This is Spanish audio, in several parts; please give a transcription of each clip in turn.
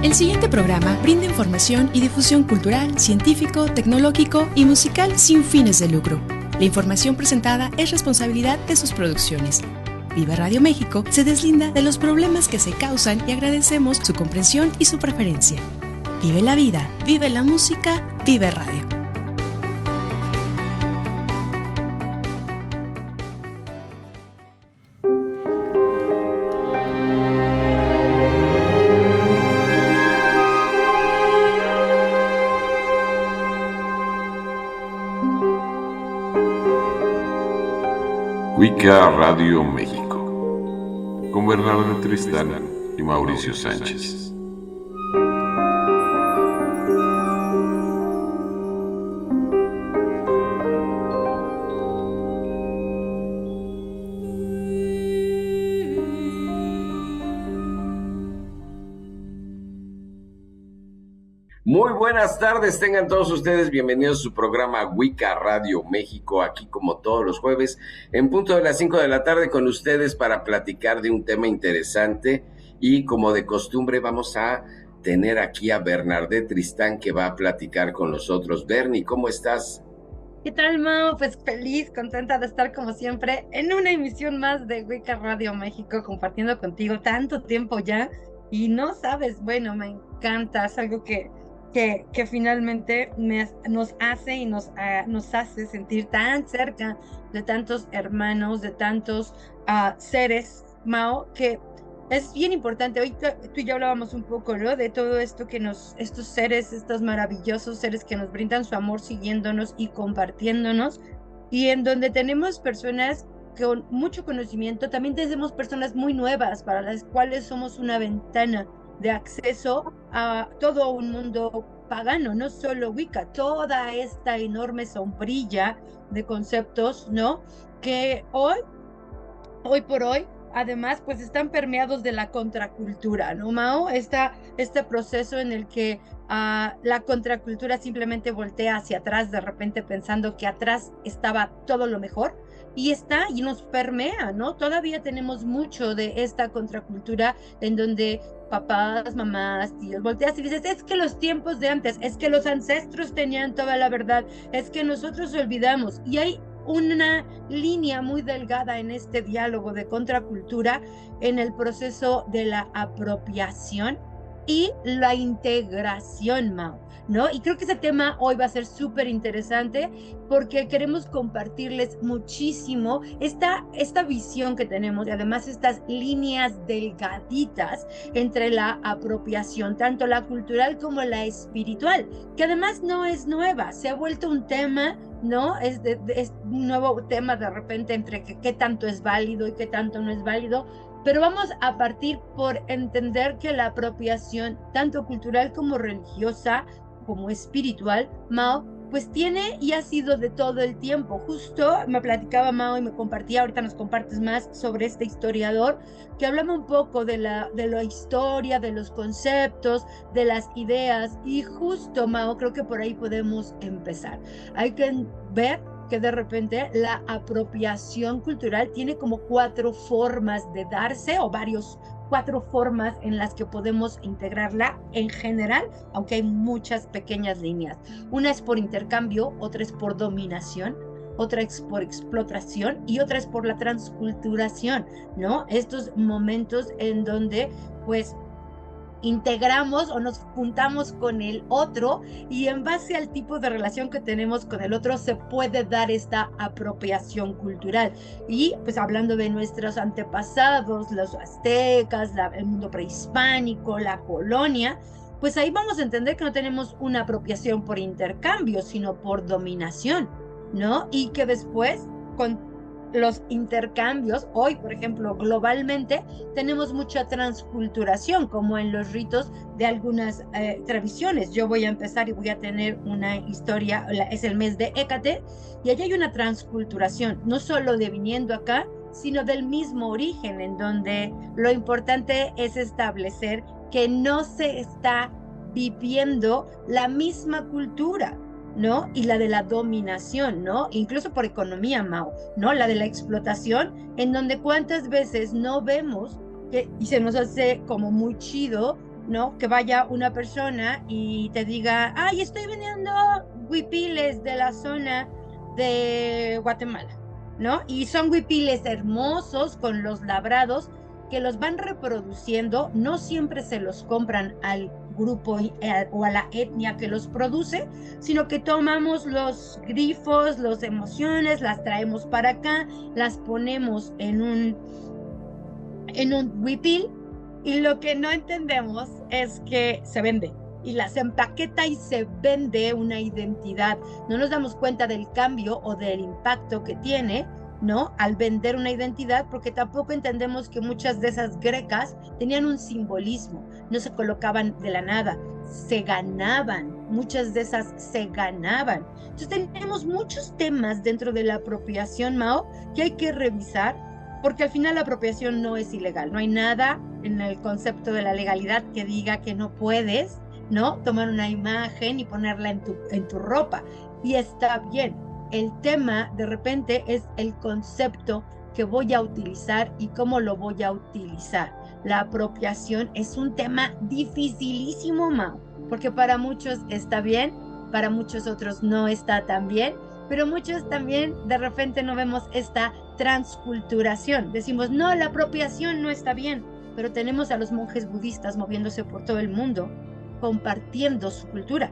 El siguiente programa brinda información y difusión cultural, científico, tecnológico y musical sin fines de lucro. La información presentada es responsabilidad de sus producciones. Vive Radio México se deslinda de los problemas que se causan y agradecemos su comprensión y su preferencia. Vive la vida, vive la música, vive radio. Wicca Radio México, con Bernardo Tristán y Mauricio Sánchez. Muy buenas tardes, tengan todos ustedes bienvenidos a su programa Wicca Radio México, aquí como todos los jueves, en punto de las 5 de la tarde con ustedes para platicar de un tema interesante y como de costumbre vamos a tener aquí a Bernardet Tristán que va a platicar con nosotros. Bernie, ¿cómo estás? ¿Qué tal, Mau? Pues feliz, contenta de estar como siempre en una emisión más de Wicca Radio México compartiendo contigo tanto tiempo ya y no sabes, bueno, me encanta, es algo que finalmente nos hace y nos hace sentir tan cerca de tantos hermanos, de tantos seres, Mao, que es bien importante. Hoy tú y yo hablábamos un poco, ¿no? De todo esto que estos seres, estos maravillosos seres que nos brindan su amor siguiéndonos y compartiéndonos, y en donde tenemos personas con mucho conocimiento, también tenemos personas muy nuevas para las cuales somos una ventana de acceso a todo un mundo pagano, no solo Wicca, toda esta enorme sombrilla de conceptos, ¿no? Que hoy por hoy, además, pues están permeados de la contracultura, ¿no, Mao? Este proceso en el que la contracultura simplemente voltea hacia atrás, de repente pensando que atrás estaba todo lo mejor, y nos permea, ¿no? Todavía tenemos mucho de esta contracultura en donde papás, mamás, tíos, volteas y dices, es que los tiempos de antes, es que los ancestros tenían toda la verdad, es que nosotros olvidamos, y hay una línea muy delgada en este diálogo de contracultura en el proceso de la apropiación y la integración, Mao, ¿no? Y creo que ese tema hoy va a ser súper interesante porque queremos compartirles muchísimo esta visión que tenemos y además estas líneas delgaditas entre la apropiación, tanto la cultural como la espiritual, que además no es nueva, se ha vuelto un tema, ¿no? Es un nuevo tema de repente entre qué tanto es válido y qué tanto no es válido, pero vamos a partir por entender que la apropiación, tanto cultural como religiosa, como espiritual, Mao, pues tiene y ha sido de todo el tiempo. Justo me platicaba Mao y me compartía, ahorita nos compartes más sobre este historiador, que hablaba un poco de la historia, de los conceptos, de las ideas, y justo, Mao, creo que por ahí podemos empezar. Hay que ver que de repente la apropiación cultural tiene como 4 formas de darse, o 4 formas en las que podemos integrarla en general, aunque hay muchas pequeñas líneas. Una es por intercambio, otra es por dominación, otra es por explotación y otra es por la transculturación, ¿no? Estos momentos en donde, pues, integramos o nos juntamos con el otro y en base al tipo de relación que tenemos con el otro se puede dar esta apropiación cultural. Y pues hablando de nuestros antepasados, los aztecas, el mundo prehispánico, la colonia, pues ahí vamos a entender que no tenemos una apropiación por intercambio, sino por dominación, ¿no? Y que después, con los intercambios, hoy, por ejemplo, globalmente, tenemos mucha transculturación, como en los ritos de algunas tradiciones. Yo voy a empezar y voy a tener una historia, es el mes de Hécate, y allá hay una transculturación, no solo de viniendo acá, sino del mismo origen, en donde lo importante es establecer que no se está viviendo la misma cultura, ¿no? Y la de la dominación, ¿no? Incluso por economía, Mao, ¿no? La de la explotación, en donde cuántas veces no vemos y se nos hace como muy chido ¿no? Que vaya una persona y te diga, ay, estoy vendiendo huipiles de la zona de Guatemala, ¿no? Y son huipiles hermosos con los labrados que los van reproduciendo, no siempre se los compran al grupo o a la etnia que los produce, sino que tomamos los grifos, las emociones, las traemos para acá, las ponemos en un huipil, y lo que no entendemos es que se vende y las empaqueta y se vende una identidad. No nos damos cuenta del cambio o del impacto que tiene, ¿no? Al vender una identidad, porque tampoco entendemos que muchas de esas grecas tenían un simbolismo, no se colocaban de la nada, se ganaban, muchas de esas se ganaban. Entonces tenemos muchos temas dentro de la apropiación, Mao, que hay que revisar, porque al final la apropiación no es ilegal, no hay nada en el concepto de la legalidad que diga que no puedes, ¿no? Tomar una imagen y ponerla en tu ropa, y está bien. El tema de repente es el concepto que voy a utilizar y cómo lo voy a utilizar. La apropiación es un tema dificilísimo, Mao, porque para muchos está bien, para muchos otros no está tan bien, pero muchos también de repente no vemos esta transculturación. Decimos, no, la apropiación no está bien, pero tenemos a los monjes budistas moviéndose por todo el mundo, compartiendo su cultura,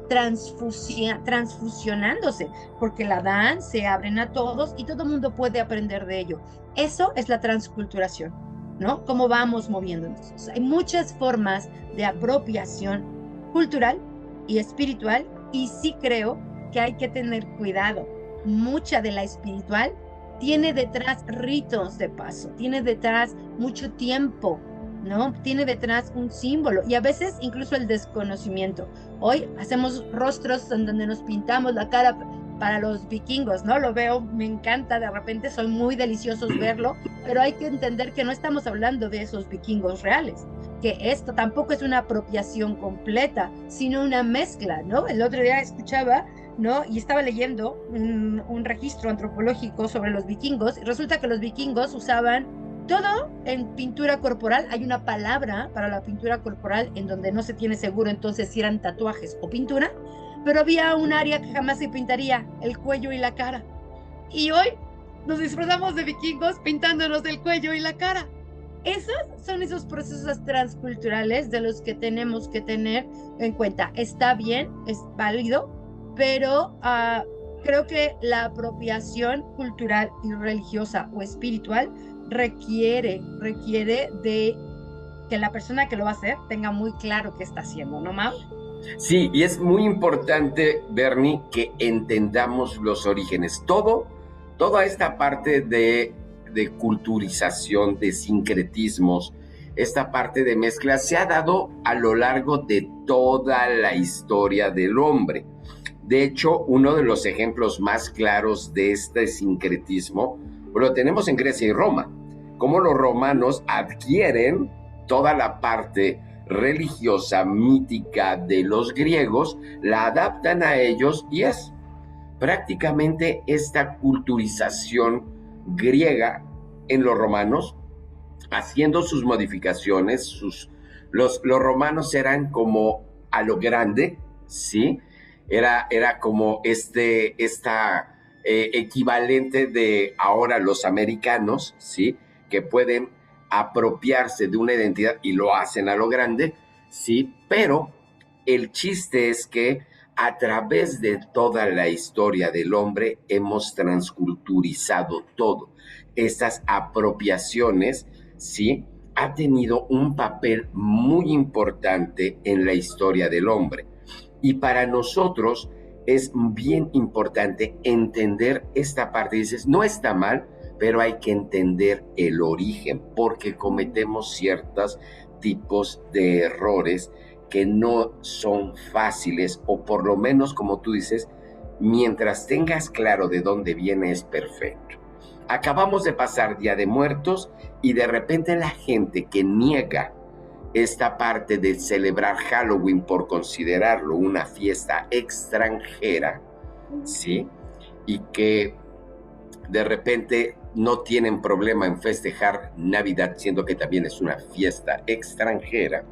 transfusionándose, porque la dan, se abren a todos y todo el mundo puede aprender de ello. Eso es la transculturación, ¿no? Cómo vamos moviéndonos. Hay muchas formas de apropiación cultural y espiritual, y sí creo que hay que tener cuidado. Mucha de la espiritual tiene detrás ritos de paso, tiene detrás mucho tiempo, ¿no? Tiene detrás un símbolo y a veces incluso el desconocimiento. Hoy hacemos rostros en donde nos pintamos la cara para los vikingos, ¿no? Lo veo, me encanta, de repente son muy deliciosos verlo, pero hay que entender que no estamos hablando de esos vikingos reales, que esto tampoco es una apropiación completa, sino una mezcla, ¿no? El otro día escuchaba, ¿no? Y estaba leyendo un registro antropológico sobre los vikingos, y resulta que los vikingos usaban todo en pintura corporal. Hay una palabra para la pintura corporal en donde no se tiene seguro entonces si eran tatuajes o pintura, pero había un área que jamás se pintaría, el cuello y la cara. Y hoy nos disfrazamos de vikingos pintándonos el cuello y la cara. Esos son esos procesos transculturales de los que tenemos que tener en cuenta. Está bien, es válido, pero creo que la apropiación cultural y religiosa o espiritual requiere de que la persona que lo va a hacer tenga muy claro qué está haciendo, ¿no, Mau? Sí, y es muy importante, Bernie, que entendamos los orígenes. Toda esta parte de culturización, de sincretismos, esta parte de mezcla se ha dado a lo largo de toda la historia del hombre. De hecho, uno de los ejemplos más claros de este sincretismo lo tenemos en Grecia y Roma, cómo los romanos adquieren toda la parte religiosa, mítica de los griegos, la adaptan a ellos y es prácticamente esta culturización griega en los romanos, haciendo sus modificaciones. Los romanos eran como a lo grande, ¿sí? Era como esta equivalente de ahora los americanos, ¿sí? Que pueden apropiarse de una identidad y lo hacen a lo grande, ¿sí? Pero el chiste es que a través de toda la historia del hombre hemos transculturizado todo. Estas apropiaciones, ¿sí? Ha tenido un papel muy importante en la historia del hombre. Y para nosotros es bien importante entender esta parte. Dices, no está mal, pero hay que entender el origen, porque cometemos ciertos tipos de errores que no son fáciles, o por lo menos, como tú dices, mientras tengas claro de dónde viene es perfecto. Acabamos de pasar Día de Muertos y de repente la gente que niega esta parte de celebrar Halloween por considerarlo una fiesta extranjera, ¿sí? Y que de repente no tienen problema en festejar Navidad, siendo que también es una fiesta extranjera,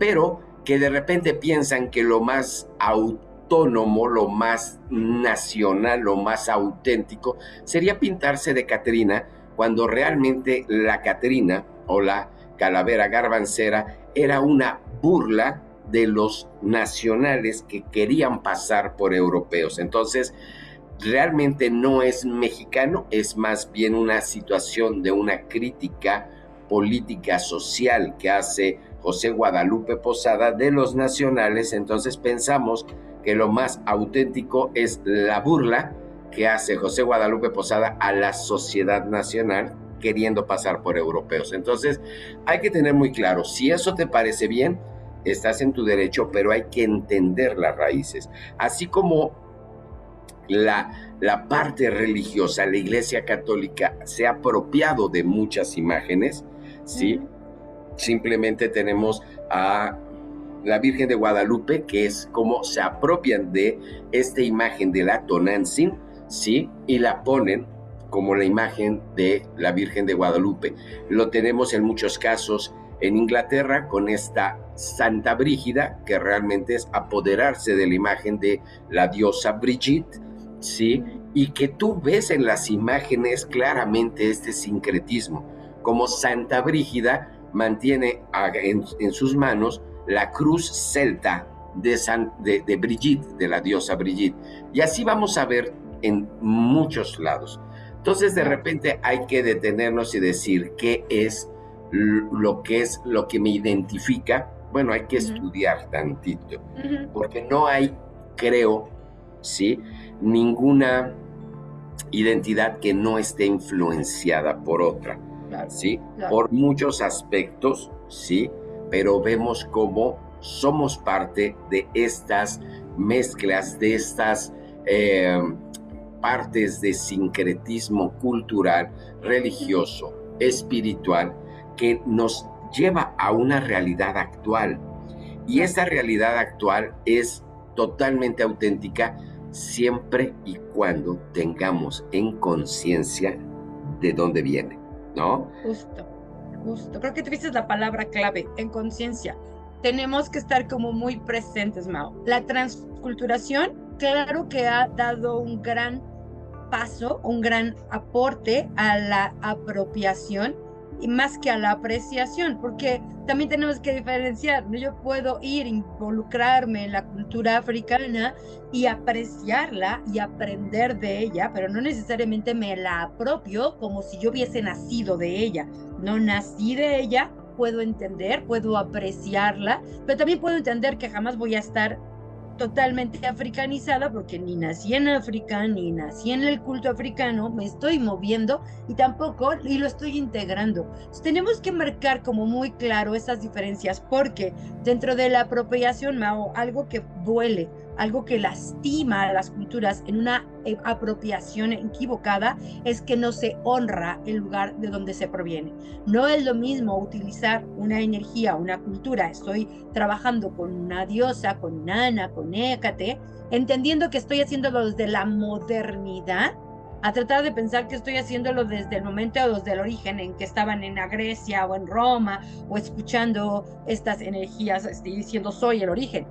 pero que de repente piensan que lo más autónomo, lo más nacional, lo más auténtico, sería pintarse de Catrina, cuando realmente la Catrina o la calavera garbancera era una burla de los nacionales que querían pasar por europeos. Entonces, realmente no es mexicano, es más bien una situación de una crítica política social que hace José Guadalupe Posada de los nacionales. Entonces pensamos que lo más auténtico es la burla que hace José Guadalupe Posada a la sociedad nacional queriendo pasar por europeos. Entonces hay que tener muy claro, si eso te parece bien, estás en tu derecho, pero hay que entender las raíces. Así como la parte religiosa, la Iglesia Católica se ha apropiado de muchas imágenes, ¿sí? Simplemente tenemos a la Virgen de Guadalupe, que es como se apropian de esta imagen de la Tonantzin, ¿sí? Y la ponen como la imagen de la Virgen de Guadalupe. Lo tenemos en muchos casos en Inglaterra con esta Santa Brígida, que realmente es apoderarse de la imagen de la diosa Brigitte, ¿sí? Y que tú ves en las imágenes claramente este sincretismo, como Santa Brígida mantiene en sus manos la cruz celta de Brigitte, de la diosa Brigitte. Y así vamos a ver en muchos lados. Entonces, de repente hay que detenernos y decir qué es lo que me identifica. Bueno, hay que estudiar tantito, porque no hay, creo, ¿sí?, ninguna identidad que no esté influenciada por otra, ¿sí? Claro. Por muchos aspectos, ¿sí? Pero vemos cómo somos parte de estas mezclas, de estas partes de sincretismo cultural, religioso, espiritual, que nos lleva a una realidad actual. Y esta realidad actual es totalmente auténtica siempre y cuando tengamos en conciencia de dónde viene, ¿no? Justo. Creo que tú dices la palabra clave, en conciencia. Tenemos que estar como muy presentes, Mao. La transculturación, claro que ha dado un gran paso, un gran aporte a la apropiación y más que a la apreciación, porque también tenemos que diferenciar, ¿no? Yo puedo involucrarme en la cultura africana y apreciarla y aprender de ella, pero no necesariamente me la apropio como si yo hubiese nacido de ella. No nací de ella, puedo entender, puedo apreciarla, pero también puedo entender que jamás voy a estar totalmente africanizada porque ni nací en África, ni nací en el culto africano, me estoy moviendo y tampoco y lo estoy integrando. Entonces, tenemos que marcar como muy claro esas diferencias porque dentro de la apropiación, Mao, algo que duele, algo que lastima a las culturas en una apropiación equivocada es que no se honra el lugar de donde se proviene. No es lo mismo utilizar una energía, una cultura, estoy trabajando con una diosa, con Nana, con Hécate, entendiendo que estoy haciéndolo desde la modernidad, a tratar de pensar que estoy haciéndolo desde el momento o desde el origen en que estaban en la Grecia o en Roma, o escuchando estas energías, diciendo soy el origen.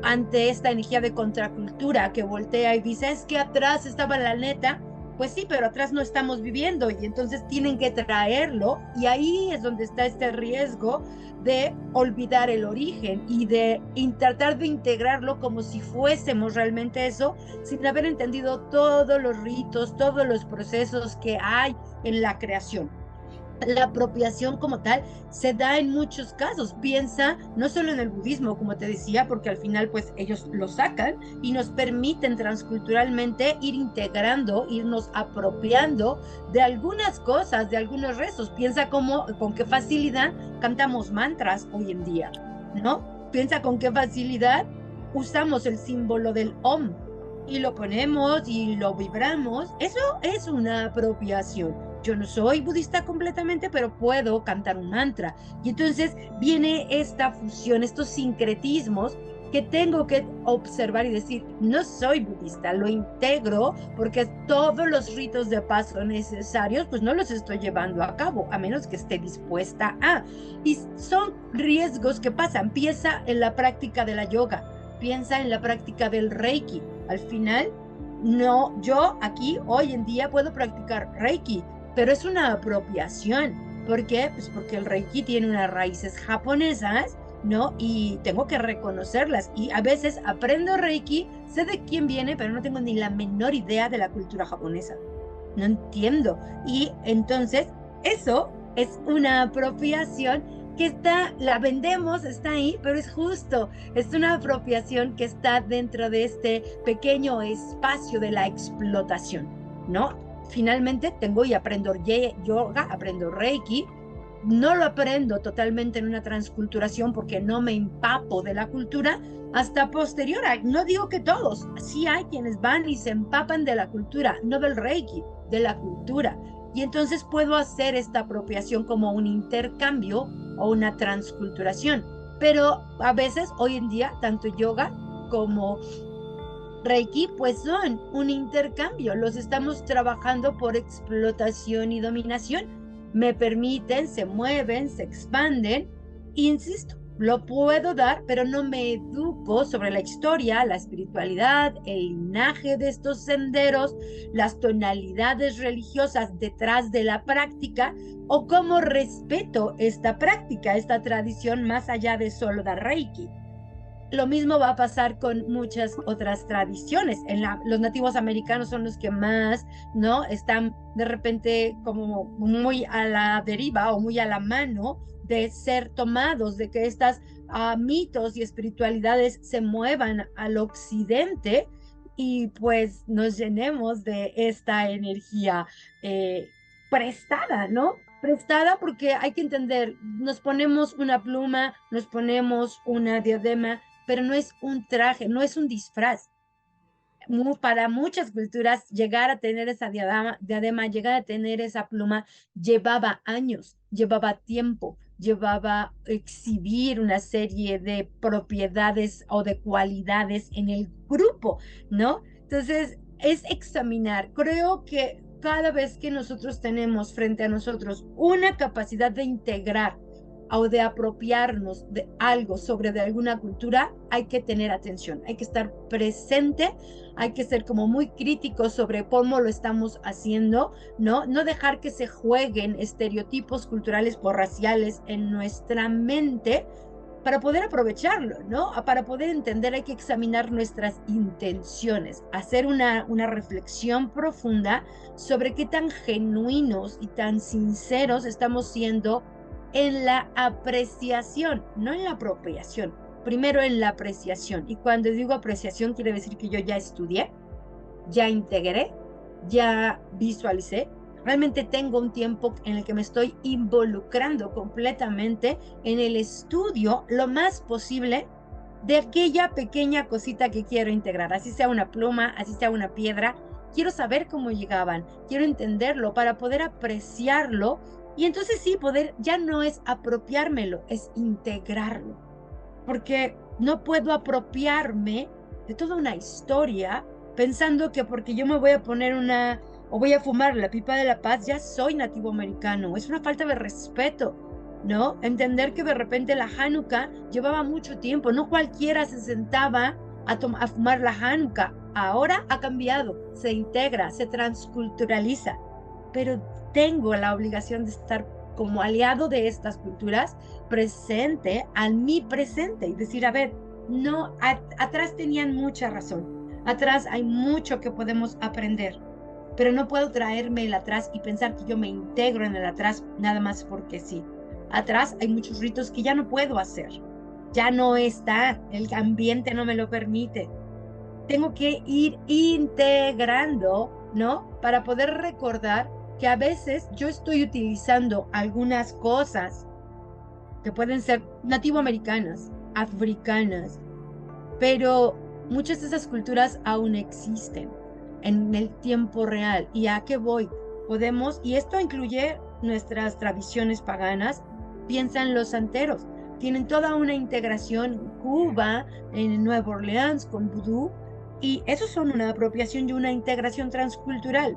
Ante esta energía de contracultura que voltea y dice, es que atrás estaba la neta, pues sí, pero atrás no estamos viviendo y entonces tienen que traerlo y ahí es donde está este riesgo de olvidar el origen y de tratar de integrarlo como si fuésemos realmente eso, sin haber entendido todos los ritos, todos los procesos que hay en la creación. La apropiación como tal se da en muchos casos. Piensa no solo en el budismo, como te decía, porque al final pues ellos lo sacan y nos permiten transculturalmente ir integrando, irnos apropiando de algunas cosas, de algunos rezos. Piensa con qué facilidad cantamos mantras hoy en día, ¿no? Piensa con qué facilidad usamos el símbolo del Om y lo ponemos y lo vibramos. Eso es una apropiación. Yo no soy budista completamente, pero puedo cantar un mantra. Y entonces viene esta fusión, estos sincretismos que tengo que observar y decir, no soy budista, lo integro porque todos los ritos de paso necesarios, pues no los estoy llevando a cabo, a menos que esté dispuesta a. Y son riesgos que pasan. Piensa en la práctica de la yoga, piensa en la práctica del Reiki. Al final, no, yo aquí hoy en día puedo practicar Reiki, pero es una apropiación. ¿Por qué? Pues porque el Reiki tiene unas raíces japonesas, ¿no? Y tengo que reconocerlas. Y a veces aprendo Reiki, sé de quién viene, pero no tengo ni la menor idea de la cultura japonesa. No entiendo. Y entonces, eso es una apropiación que está, la vendemos, está ahí, pero es justo. Es una apropiación que está dentro de este pequeño espacio de la explotación, ¿no? Finalmente tengo y aprendo yoga, aprendo Reiki. No lo aprendo totalmente en una transculturación porque no me empapo de la cultura hasta posterior. No digo que todos, sí hay quienes van y se empapan de la cultura, no del Reiki, de la cultura. Y entonces puedo hacer esta apropiación como un intercambio o una transculturación. Pero a veces, hoy en día, tanto yoga como Reiki, pues son un intercambio. Los estamos trabajando por explotación y dominación. Me permiten, se mueven, se expanden. Insisto, lo puedo dar, pero no me educo sobre la historia, la espiritualidad, el linaje de estos senderos, las tonalidades religiosas detrás de la práctica, o cómo respeto esta práctica, esta tradición más allá de solo dar Reiki. Lo mismo va a pasar con muchas otras tradiciones. Los nativos americanos son los que más, ¿no? Están de repente como muy a la deriva o muy a la mano de ser tomados, de que estas mitos y espiritualidades se muevan al occidente y pues nos llenemos de esta energía prestada, ¿no? Prestada porque hay que entender, nos ponemos una pluma, nos ponemos una diadema, pero no es un traje, no es un disfraz. Para muchas culturas, llegar a tener esa diadema, llegar a tener esa pluma, llevaba años, llevaba tiempo, llevaba exhibir una serie de propiedades o de cualidades en el grupo, ¿no? Entonces, es examinar. Creo que cada vez que nosotros tenemos frente a nosotros una capacidad de integrar o de apropiarnos de algo sobre de alguna cultura, hay que tener atención, hay que estar presente, hay que ser como muy críticos sobre cómo lo estamos haciendo, ¿no? No dejar que se jueguen estereotipos culturales o raciales en nuestra mente para poder aprovecharlo, ¿no? Para poder entender hay que examinar nuestras intenciones, hacer una reflexión profunda sobre qué tan genuinos y tan sinceros estamos siendo en la apreciación, no en la apropiación, primero en la apreciación. Y cuando digo apreciación, quiere decir que yo ya estudié, ya integré, ya visualicé. Realmente tengo un tiempo en el que me estoy involucrando completamente en el estudio lo más posible de aquella pequeña cosita que quiero integrar, así sea una pluma, así sea una piedra. Quiero saber cómo llegaban, quiero entenderlo para poder apreciarlo. Y entonces sí, poder ya no es apropiármelo, es integrarlo. Porque no puedo apropiarme de toda una historia pensando que porque yo me voy a poner o voy a fumar la pipa de la paz, ya soy nativo americano. Es una falta de respeto, ¿no? Entender que de repente la Hanukkah llevaba mucho tiempo, no cualquiera se sentaba a fumar la Hanukkah. Ahora ha cambiado, se integra, se transculturaliza, pero tengo la obligación de estar como aliado de estas culturas presente al mi presente y decir, a ver, no, atrás tenían mucha razón, atrás hay mucho que podemos aprender, pero no puedo traerme el atrás y pensar que yo me integro en el atrás nada más porque sí. Atrás hay muchos ritos que ya no puedo hacer, ya no está, el ambiente no me lo permite. Tengo que ir integrando, ¿no? Para poder recordar que a veces yo estoy utilizando algunas cosas que pueden ser nativoamericanas, africanas, pero muchas de esas culturas aún existen en el tiempo real. ¿Y a qué voy? Podemos, y esto incluye nuestras tradiciones paganas, piensa en los santeros. tienen toda una integración en Cuba, en Nueva Orleans con vudú, y eso son una apropiación y una integración transcultural.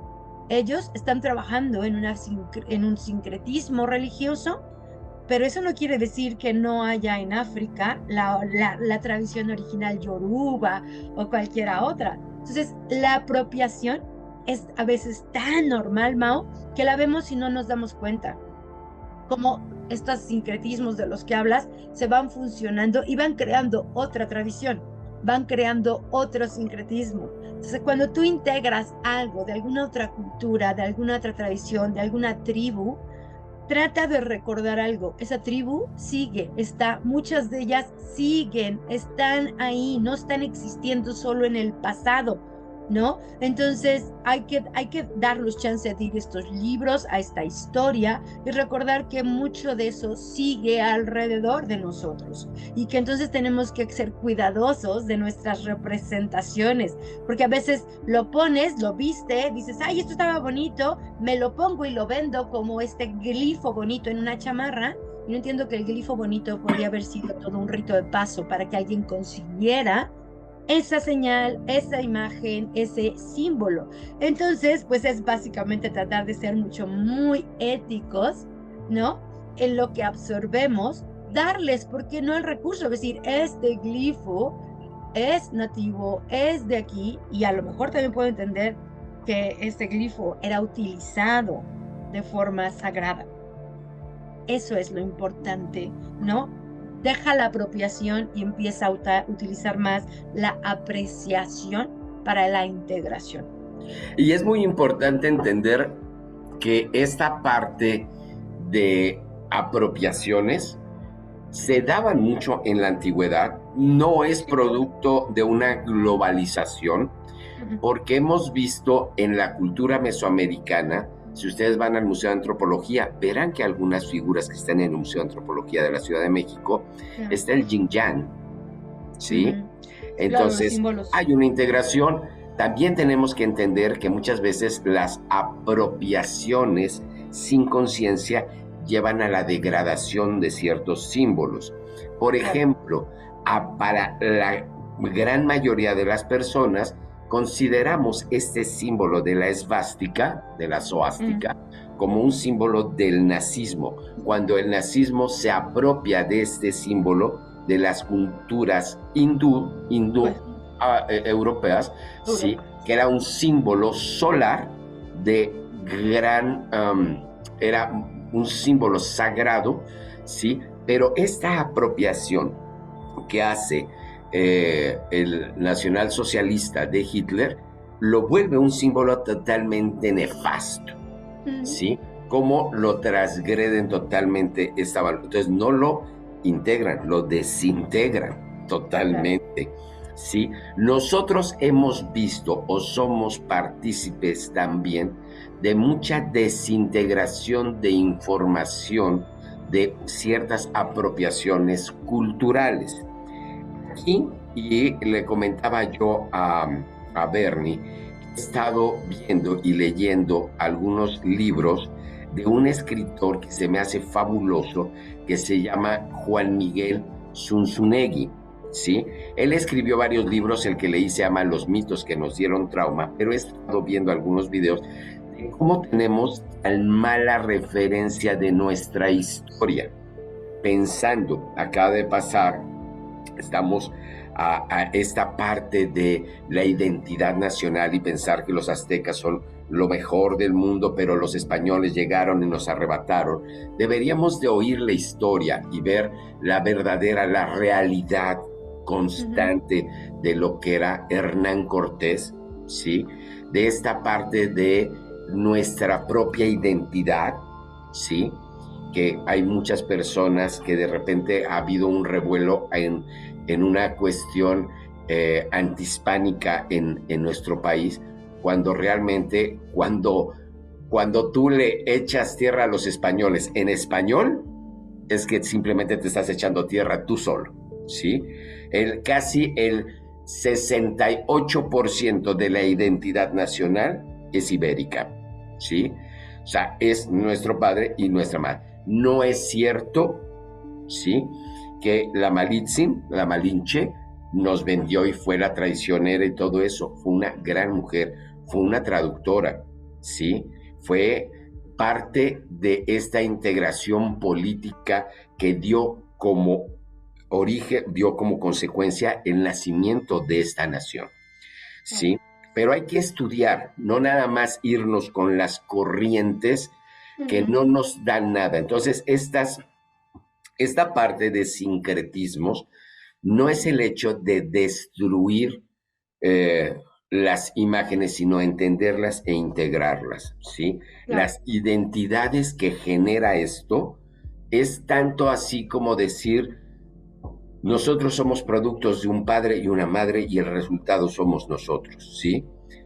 Ellos están trabajando en un sincretismo religioso, pero eso no quiere decir que no haya en África la tradición original yoruba o cualquiera otra. Entonces, la apropiación es a veces tan normal, Mao, que la vemos y no nos damos cuenta. Como estos sincretismos de los que hablas se van funcionando y van creando otra tradición, van creando otro sincretismo. Entonces, cuando tú integras algo de alguna otra cultura, de alguna otra tradición, de alguna tribu, trata de recordar algo. Esa tribu sigue, muchas de ellas siguen, están ahí, no están existiendo solo en el pasado, ¿no? Entonces hay que darles chance de ir a estos libros, a esta historia, y recordar que mucho de eso sigue alrededor de nosotros, y que entonces tenemos que ser cuidadosos de nuestras representaciones, porque a veces lo pones, lo viste, dices, ay, esto estaba bonito, me lo pongo y lo vendo como este glifo bonito en una chamarra, y no entiendo que el glifo bonito podría haber sido todo un rito de paso para que alguien consiguiera esa señal, esa imagen, ese símbolo. Entonces, pues es básicamente tratar de ser muy éticos, ¿no? En lo que absorbemos, darles, porque no el recurso, es decir, este glifo es nativo, es de aquí, y a lo mejor también puedo entender que este glifo era utilizado de forma sagrada. Eso es lo importante, ¿no? Deja la apropiación y empieza a utilizar más la apreciación para la integración. Y es muy importante entender que esta parte de apropiaciones se daban mucho en la antigüedad, no es producto de una globalización, porque hemos visto en la cultura mesoamericana, si ustedes van al Museo de Antropología, verán que algunas figuras que están en el Museo de Antropología de la Ciudad de México, está el yin yang, ¿sí? Entonces, claro, hay una integración. También tenemos que entender que muchas veces las apropiaciones sin conciencia llevan a la degradación de ciertos símbolos. Por ejemplo, para la gran mayoría de las personas, consideramos este símbolo de la esvástica, de la zoástica, como un símbolo del nazismo, cuando el nazismo se apropia de este símbolo de las culturas europeas, ¿sí? Que era un símbolo solar de era un símbolo sagrado, ¿sí? Pero esta apropiación que hace el nacionalsocialista de Hitler lo vuelve un símbolo totalmente nefasto, ¿sí? Como lo transgreden totalmente esta valor. Entonces no lo integran, lo desintegran totalmente, ¿sí? Nosotros hemos visto o somos partícipes también de mucha desintegración de información de ciertas apropiaciones culturales. Y le comentaba yo a Bernie, he estado viendo y leyendo algunos libros de un escritor que se me hace fabuloso, que se llama Juan Miguel Zunzunegui, ¿sí? Él escribió varios libros, el que leí se llama Los mitos que nos dieron trauma, pero he estado viendo algunos videos de cómo tenemos tan mala referencia de nuestra historia. Pensando, acaba de pasar, estamos a esta parte de la identidad nacional y pensar que los aztecas son lo mejor del mundo, pero los españoles llegaron y nos arrebataron. Deberíamos de oír la historia y ver la verdadera, la realidad constante de lo que era Hernán Cortés, ¿sí? De esta parte de nuestra propia identidad, ¿sí? Que hay muchas personas que de repente ha habido un revuelo en una cuestión antihispánica en nuestro país, cuando realmente, cuando tú le echas tierra a los españoles en español, es que simplemente te estás echando tierra tú solo, ¿sí? Casi el 68% de la identidad nacional es ibérica, ¿sí? O sea, es nuestro padre y nuestra madre. No es cierto, ¿sí? que la Malitzin, la Malinche, nos vendió y fue la traicionera y todo eso. Fue una gran mujer, fue una traductora, ¿sí? Fue parte de esta integración política que dio como origen, dio como consecuencia el nacimiento de esta nación, ¿sí? Pero hay que estudiar, no nada más irnos con las corrientes que no nos dan nada. Entonces, esta parte de sincretismos no es el hecho de destruir las imágenes, sino entenderlas e integrarlas, ¿sí? Claro. Las identidades que genera esto es tanto así como decir, nosotros somos productos de un padre y una madre y el resultado somos nosotros, ¿sí?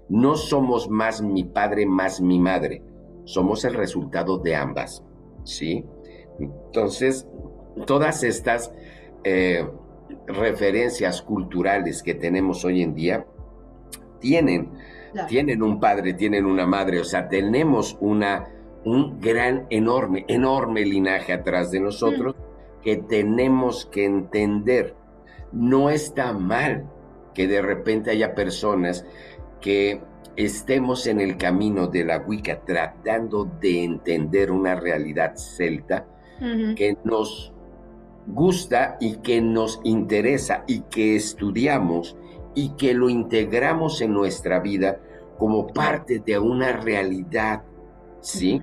No somos más mi padre más mi madre, somos el resultado de ambas, ¿sí? Entonces, todas estas referencias culturales que tenemos hoy en día tienen un padre, tienen una madre, o sea, tenemos un gran, enorme linaje atrás de nosotros que tenemos que entender. No está mal que de repente haya personas que estemos en el camino de la Wicca tratando de entender una realidad celta que nos gusta y que nos interesa y que estudiamos y que lo integramos en nuestra vida como parte de una realidad, ¿sí?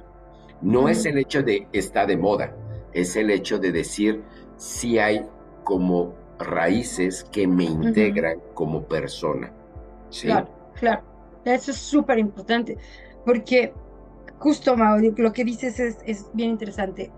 No es el hecho de está de moda, es el hecho de decir si hay como raíces que me integran como persona, ¿sí? Claro, claro. Eso es súper importante, porque justo, Mau, lo que dices es bien interesante.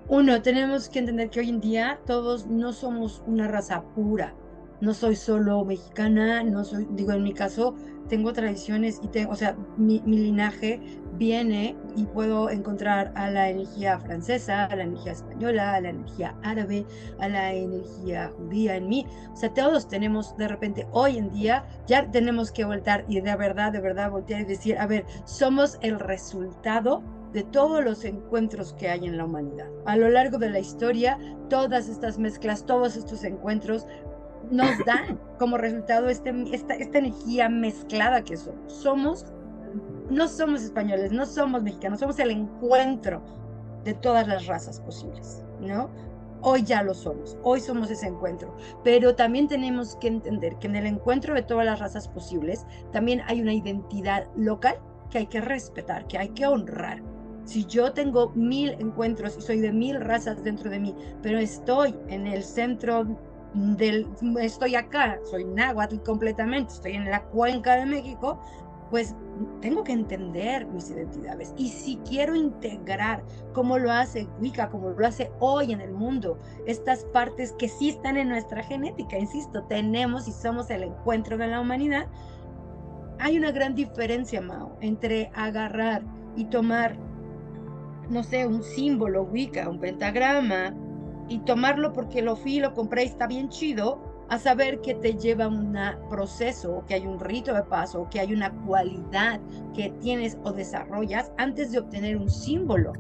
Uno, tenemos que entender que hoy en día todos no somos una raza pura. No soy solo mexicana, no soy, digo, en mi caso, tengo tradiciones y tengo, o sea, mi linaje viene y puedo encontrar a la energía francesa, a la energía española, a la energía árabe, a la energía judía en mí. O sea, todos tenemos de repente, hoy en día, ya tenemos que voltar y de verdad voltear y decir, a ver, somos el resultado de todos los encuentros que hay en la humanidad. A lo largo de la historia, todas estas mezclas, todos estos encuentros nos dan como resultado esta energía mezclada que somos. No somos españoles, no somos mexicanos, somos el encuentro de todas las razas posibles, ¿no? Hoy ya lo somos, hoy somos ese encuentro, pero también tenemos que entender que en el encuentro de todas las razas posibles también hay una identidad local que hay que respetar, que hay que honrar. Si yo tengo 1000 encuentros y soy de 1000 razas dentro de mí, pero estoy en el centro estoy acá, soy náhuatl completamente, estoy en la cuenca de México, pues tengo que entender mis identidades. Y si quiero integrar, como lo hace Wicca, como lo hace hoy en el mundo, estas partes que sí están en nuestra genética, insisto, tenemos y somos el encuentro de la humanidad, hay una gran diferencia, Mao, entre agarrar y tomar, no sé, un símbolo Wicca, un pentagrama, y tomarlo porque lo fui, lo compré y está bien chido, a saber que te lleva un proceso, que hay un rito de paso, que hay una cualidad que tienes o desarrollas antes de obtener un símbolo.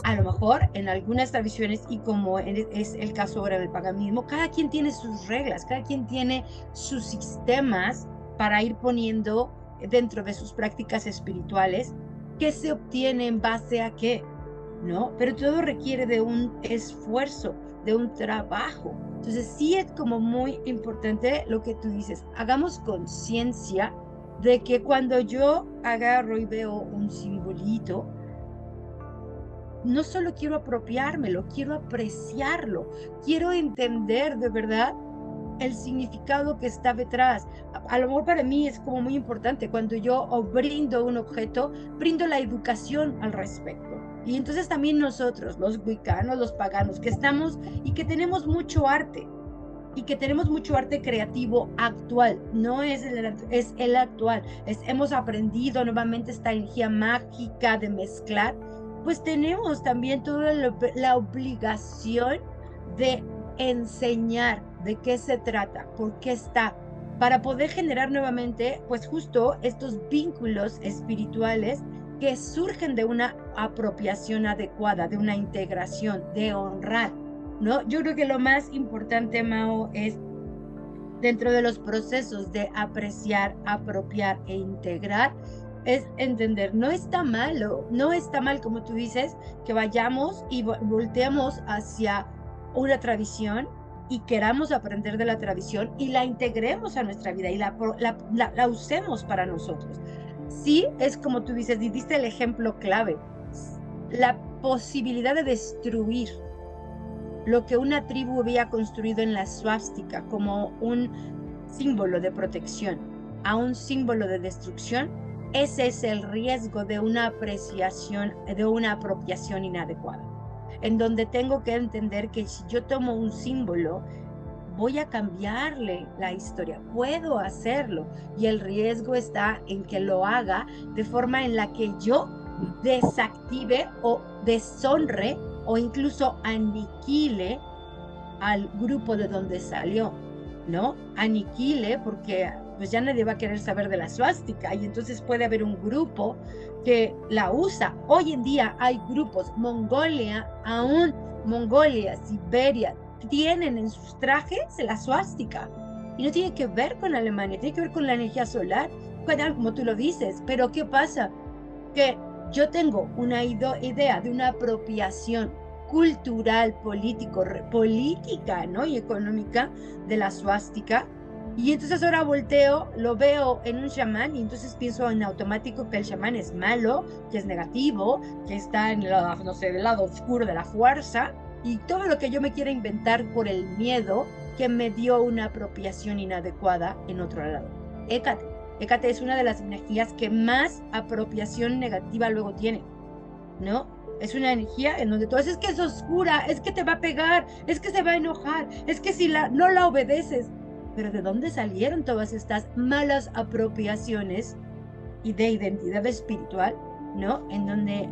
A lo mejor en algunas tradiciones, y como es el caso ahora del paganismo, cada quien tiene sus reglas, cada quien tiene sus sistemas para ir poniendo dentro de sus prácticas espirituales qué se obtiene en base a qué, ¿no? Pero todo requiere de un esfuerzo, de un trabajo. Entonces sí es como muy importante lo que tú dices, hagamos conciencia de que cuando yo agarro y veo un simbolito, no solo quiero apropiármelo, quiero apreciarlo, quiero entender de verdad el significado que está detrás. A lo mejor para mí es como muy importante cuando yo brindo un objeto, brindo la educación al respecto. Y entonces también nosotros, los wiccanos, los paganos, que estamos y que tenemos mucho arte, y que tenemos mucho arte creativo actual, no es el actual, hemos aprendido nuevamente esta energía mágica de mezclar, pues tenemos también toda la obligación de enseñar de qué se trata, por qué está, para poder generar nuevamente, pues justo estos vínculos espirituales que surgen de una apropiación adecuada, de una integración, de honrar. ¿no? Yo creo que lo más importante, Mao, es dentro de los procesos de apreciar, apropiar e integrar, es entender, no está malo, no está mal, como tú dices, que vayamos y volteemos hacia una tradición y queramos aprender de la tradición y la integremos a nuestra vida y la usemos para nosotros. Sí, es como tú dices, y diste el ejemplo clave, la posibilidad de destruir lo que una tribu había construido en la suástica como un símbolo de protección a un símbolo de destrucción. Ese es el riesgo de una apreciación, de una apropiación inadecuada, en donde tengo que entender que si yo tomo un símbolo, voy a cambiarle la historia, puedo hacerlo, y el riesgo está en que lo haga de forma en la que yo desactive o deshonre o incluso aniquile al grupo de donde salió, ¿no? Aniquile porque pues ya nadie va a querer saber de la suástica y entonces puede haber un grupo que la usa. Hoy en día hay grupos, Mongolia, Siberia, tienen en sus trajes la suástica y no tiene que ver con Alemania, tiene que ver con la energía solar, como tú lo dices. Pero ¿qué pasa? Que yo tengo una idea de una apropiación cultural, política, ¿no? Y económica de la suástica. Y entonces ahora volteo, lo veo en un chamán y entonces pienso en automático que el chamán es malo, que es negativo, que está en la, no sé, del lado oscuro de la fuerza y todo lo que yo me quiera inventar por el miedo que me dio una apropiación inadecuada en otro lado. Hécate es una de las energías que más apropiación negativa luego tiene, ¿no? Es una energía en donde tú dices, es que es oscura, es que te va a pegar, es que se va a enojar, es que si no la obedeces. Pero ¿de dónde salieron todas estas malas apropiaciones y de identidad espiritual, ¿no? En donde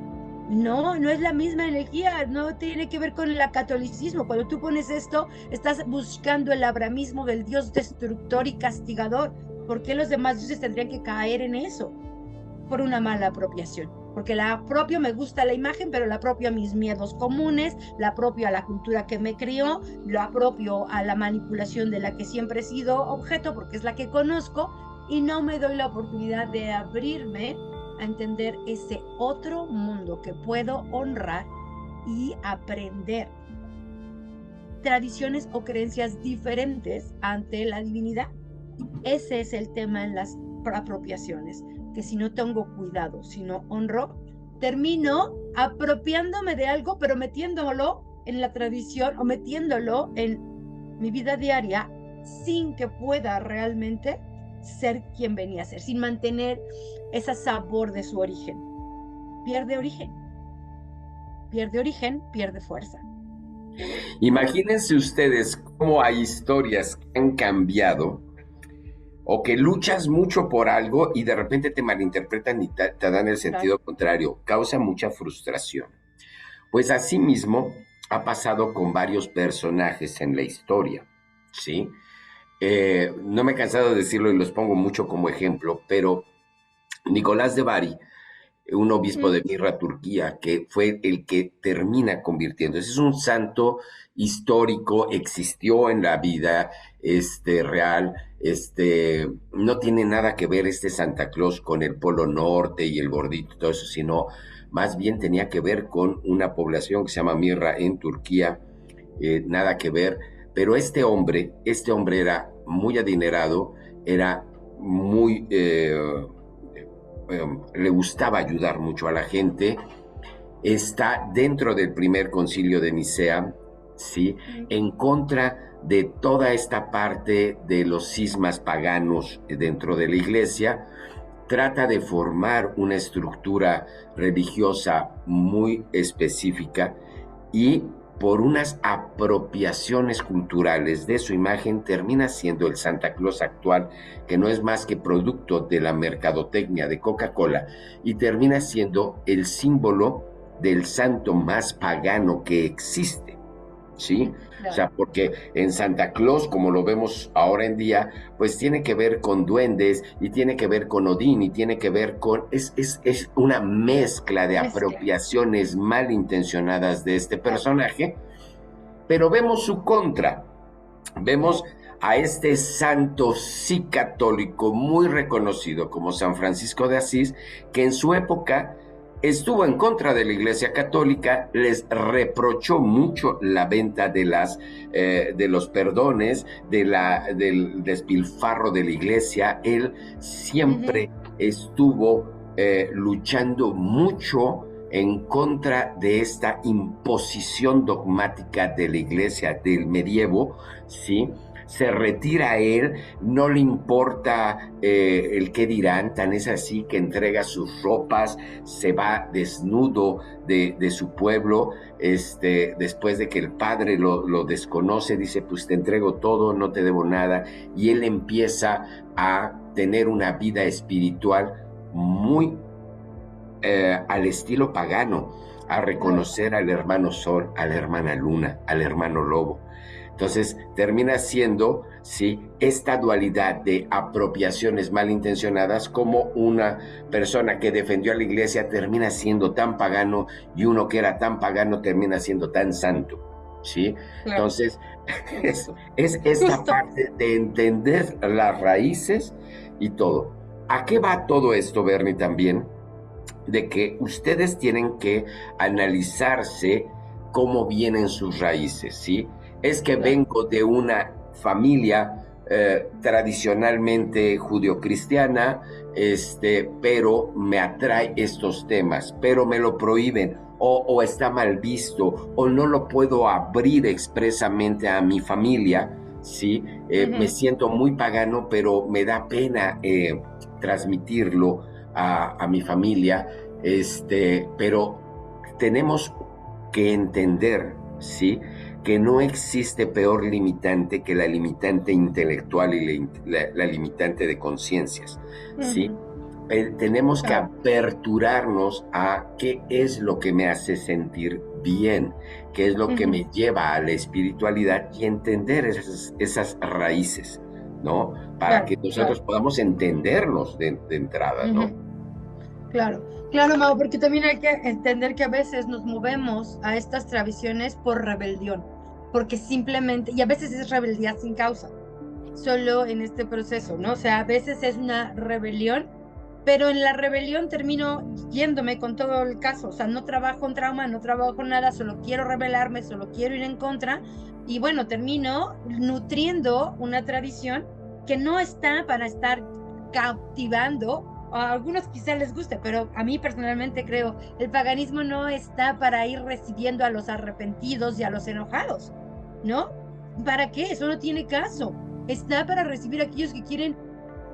no es la misma energía, no tiene que ver con el catolicismo. Cuando tú pones esto, estás buscando el abramismo del Dios destructor y castigador. ¿Por qué los demás dioses tendrían que caer en eso? Por una mala apropiación. Porque la apropio, me gusta la imagen, pero la apropio a mis miedos comunes, la apropio a la cultura que me crió, lo apropio a la manipulación de la que siempre he sido objeto, porque es la que conozco, y no me doy la oportunidad de abrirme a entender ese otro mundo que puedo honrar y aprender tradiciones o creencias diferentes ante la divinidad. Ese es el tema en las apropiaciones, que si no tengo cuidado, si no honro, termino apropiándome de algo, pero metiéndolo en la tradición o metiéndolo en mi vida diaria sin que pueda realmente ser quien venía a ser, sin mantener ese sabor de su origen. Pierde origen, pierde fuerza. Imagínense ustedes cómo hay historias que han cambiado o que luchas mucho por algo y de repente te malinterpretan y te dan el sentido contrario. Causa mucha frustración. Pues así mismo ha pasado con varios personajes en la historia, ¿sí? No me he cansado de decirlo y los pongo mucho como ejemplo, pero Nicolás de Bari, un obispo de Mirra, Turquía, que fue el que termina convirtiéndose. Es un santo histórico, existió en la vida real, no tiene nada que ver Santa Claus con el Polo Norte y el gordito y todo eso, sino más bien tenía que ver con una población que se llama Mirra en Turquía, nada que ver, pero este hombre era muy adinerado, era muy... le gustaba ayudar mucho a la gente, está dentro del primer concilio de Nicea, ¿sí? En contra de toda esta parte de los cismas paganos dentro de la iglesia, trata de formar una estructura religiosa muy específica y por unas apropiaciones culturales de su imagen termina siendo el Santa Claus actual, que no es más que producto de la mercadotecnia de Coca-Cola, y termina siendo el símbolo del santo más pagano que existe, ¿sí? Claro. O sea, porque en Santa Claus, como lo vemos ahora en día, pues tiene que ver con duendes, y tiene que ver con Odín, y tiene que ver con... Es una mezcla de apropiaciones malintencionadas de este personaje, Pero vemos su contra, vemos a este santo sí católico muy reconocido como San Francisco de Asís, que en su época estuvo en contra de la Iglesia Católica, les reprochó mucho la venta de los perdones, del despilfarro de la Iglesia. Él siempre estuvo luchando mucho en contra de esta imposición dogmática de la Iglesia del medievo, ¿sí? Se retira él, no le importa el qué dirán, tan es así que entrega sus ropas, se va desnudo de su pueblo, después de que el padre lo desconoce, dice, pues te entrego todo, no te debo nada, y él empieza a tener una vida espiritual muy al estilo pagano, a reconocer al hermano Sol, a la hermana Luna, al hermano Lobo. Entonces termina siendo, ¿sí?, esta dualidad de apropiaciones malintencionadas, como una persona que defendió a la Iglesia termina siendo tan pagano y uno que era tan pagano termina siendo tan santo, ¿sí? Claro. Entonces es esta parte de entender las raíces y todo. ¿A qué va todo esto, Bernie, también? De que ustedes tienen que analizarse cómo vienen sus raíces, ¿sí? Es que vengo de una familia tradicionalmente judio-cristiana, pero me atrae estos temas, pero me lo prohíben, o está mal visto, o no lo puedo abrir expresamente a mi familia, ¿sí? Me siento muy pagano, pero me da pena transmitirlo a mi familia, pero tenemos que entender, ¿sí?, que no existe peor limitante que la limitante intelectual y la limitante de conciencias, ¿sí? Tenemos que aperturarnos a qué es lo que me hace sentir bien, qué es lo que me lleva a la espiritualidad, y entender esas raíces, ¿no? Para que nosotros podamos entendernos de entrada, ¿no? Claro, Mau, porque también hay que entender que a veces nos movemos a estas tradiciones por rebelión, porque simplemente, y a veces es rebeldía sin causa, solo en este proceso, ¿no? O sea, a veces es una rebelión, pero en la rebelión termino yéndome con todo el caso, o sea, no trabajo en trauma, no trabajo en nada, solo quiero rebelarme, solo quiero ir en contra, y bueno, termino nutriendo una tradición que no está para estar cautivando. A algunos quizás les guste, pero a mí personalmente creo, el paganismo no está para ir recibiendo a los arrepentidos y a los enojados, ¿no? ¿Para qué? Eso no tiene caso. Está para recibir a aquellos que quieren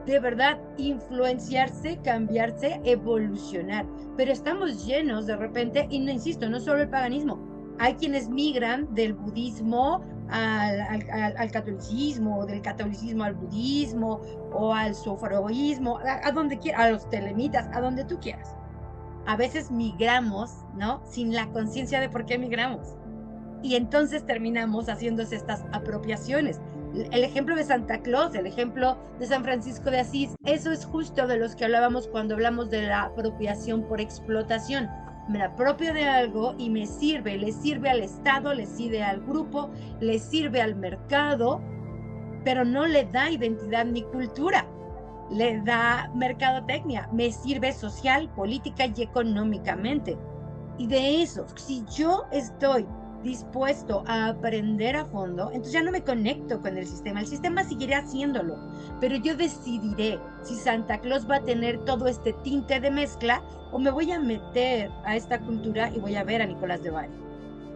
de verdad influenciarse, cambiarse, evolucionar. Pero estamos llenos de repente, y no, insisto, no solo el paganismo, hay quienes migran del budismo al catolicismo, o del catolicismo al budismo, o al sufragismo, a donde quieras, a los telemitas, a donde tú quieras. A veces migramos, ¿no?, sin la conciencia de por qué migramos. Y entonces terminamos haciéndose estas apropiaciones. El ejemplo de Santa Claus, el ejemplo de San Francisco de Asís, eso es justo de los que hablábamos cuando hablamos de la apropiación por explotación. Me apropio de algo y me sirve, le sirve al Estado, le sirve al grupo, le sirve al mercado, pero no le da identidad ni cultura, le da mercadotecnia, me sirve social, política y económicamente. Y de eso, si yo estoy dispuesto a aprender a fondo, entonces ya no me conecto con el sistema seguirá haciéndolo, pero yo decidiré si Santa Claus va a tener todo este tinte de mezcla o me voy a meter a esta cultura y voy a ver a Nicolás de Bari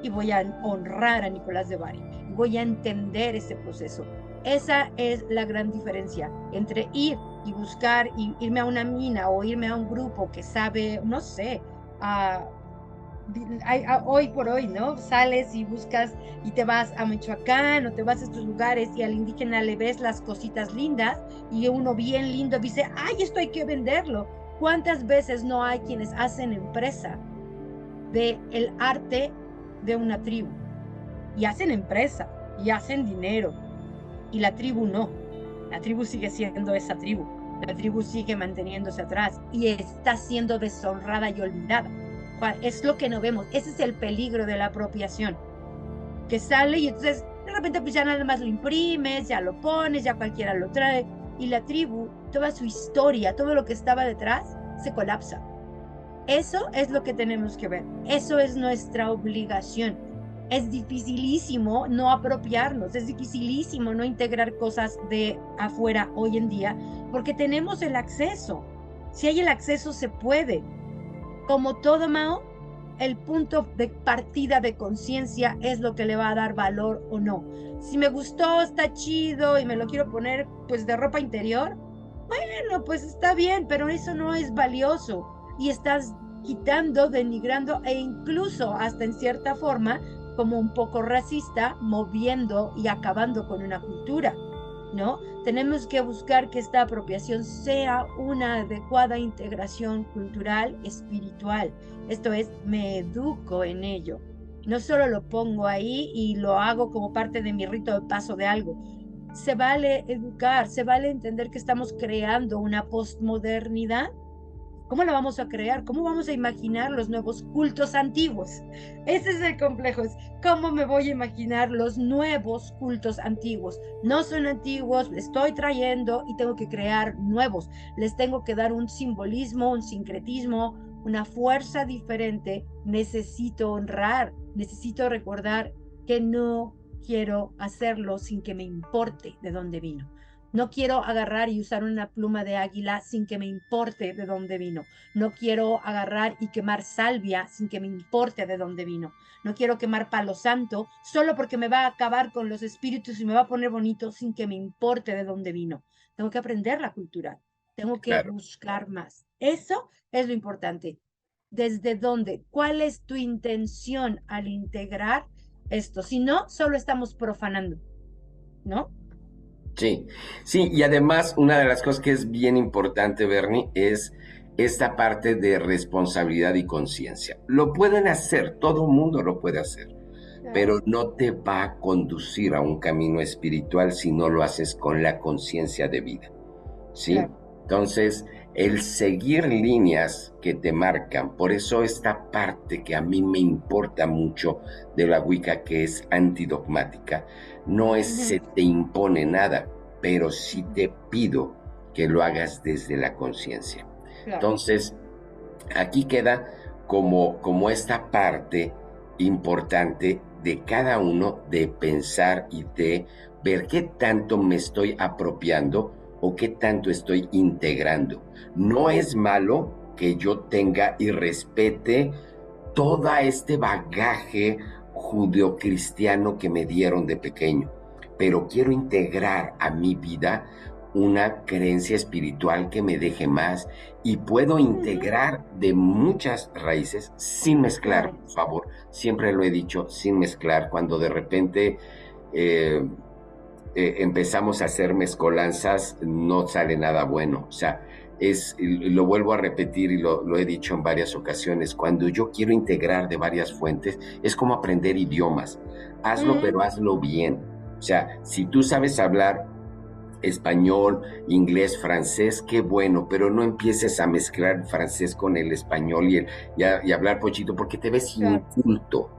y voy a honrar a Nicolás de Bari y voy a entender ese proceso. Esa es la gran diferencia entre ir y buscar y irme a una mina o irme a un grupo que sabe, no sé, hoy por hoy, ¿no? Sales y buscas y te vas a Michoacán o te vas a estos lugares y al indígena le ves las cositas lindas y uno bien lindo dice, ¡ay, esto hay que venderlo! ¿Cuántas veces no hay quienes hacen empresa de el arte de una tribu? Y hacen empresa y hacen dinero y la tribu no. La tribu sigue siendo esa tribu. La tribu sigue manteniéndose atrás y está siendo deshonrada y olvidada. Es lo que no vemos. Ese es el peligro de la apropiación, que sale y entonces de repente pues ya nada más lo imprimes, ya lo pones, ya cualquiera lo trae y la tribu, toda su historia, todo lo que estaba detrás se colapsa. Eso es lo que tenemos que ver, eso es nuestra obligación. Es dificilísimo no apropiarnos, es dificilísimo no integrar cosas de afuera hoy en día, porque tenemos el acceso. Si hay el acceso, se puede. Como todo, Mao, el punto de partida de conciencia es lo que le va a dar valor o no. Si me gustó, está chido y me lo quiero poner pues de ropa interior, bueno, pues está bien, pero eso no es valioso y estás quitando, denigrando e incluso hasta en cierta forma como un poco racista, moviendo y acabando con una cultura, ¿no? Tenemos que buscar que esta apropiación sea una adecuada integración cultural, espiritual. Esto es, me educo en ello. No solo lo pongo ahí y lo hago como parte de mi rito de paso de algo. Se vale educar, se vale entender que estamos creando una postmodernidad. ¿Cómo la vamos a crear? ¿Cómo vamos a imaginar los nuevos cultos antiguos? Ese es el complejo. ¿Cómo me voy a imaginar los nuevos cultos antiguos? No son antiguos, estoy trayendo y tengo que crear nuevos. Les tengo que dar un simbolismo, un sincretismo, una fuerza diferente. Necesito honrar, necesito recordar que no quiero hacerlo sin que me importe de dónde vino. No quiero agarrar y usar una pluma de águila sin que me importe de dónde vino. No quiero agarrar y quemar salvia sin que me importe de dónde vino. No quiero quemar palo santo solo porque me va a acabar con los espíritus y me va a poner bonito sin que me importe de dónde vino. Tengo que aprender la cultura. Tengo que buscar más. Eso es lo importante. ¿Desde dónde? ¿Cuál es tu intención al integrar esto? Si no, solo estamos profanando, ¿no? Sí, sí, y además una de las cosas que es bien importante, Bernie, es esta parte de responsabilidad y conciencia. Lo pueden hacer, todo mundo lo puede hacer, pero no te va a conducir a un camino espiritual si no lo haces con la conciencia de vida, ¿sí? Entonces, el seguir líneas que te marcan, por eso esta parte que a mí me importa mucho de la Wicca, que es antidogmática, no es se te impone nada, pero sí te pido que lo hagas desde la conciencia. Entonces, aquí queda como esta parte importante de cada uno de pensar y de ver qué tanto me estoy apropiando o qué tanto estoy integrando. No es malo que yo tenga y respete todo este bagaje judeocristiano que me dieron de pequeño, pero quiero integrar a mi vida una creencia espiritual que me deje más y puedo integrar de muchas raíces sin mezclar, por favor. Siempre lo he dicho, sin mezclar. Cuando de repente empezamos a hacer mezcolanzas, no sale nada bueno. O sea, lo vuelvo a repetir y lo he dicho en varias ocasiones, cuando yo quiero integrar de varias fuentes, es como aprender idiomas. Hazlo, pero hazlo bien. O sea, si tú sabes hablar español, inglés, francés, qué bueno, pero no empieces a mezclar el francés con el español y hablar pochito, porque te ves inculto,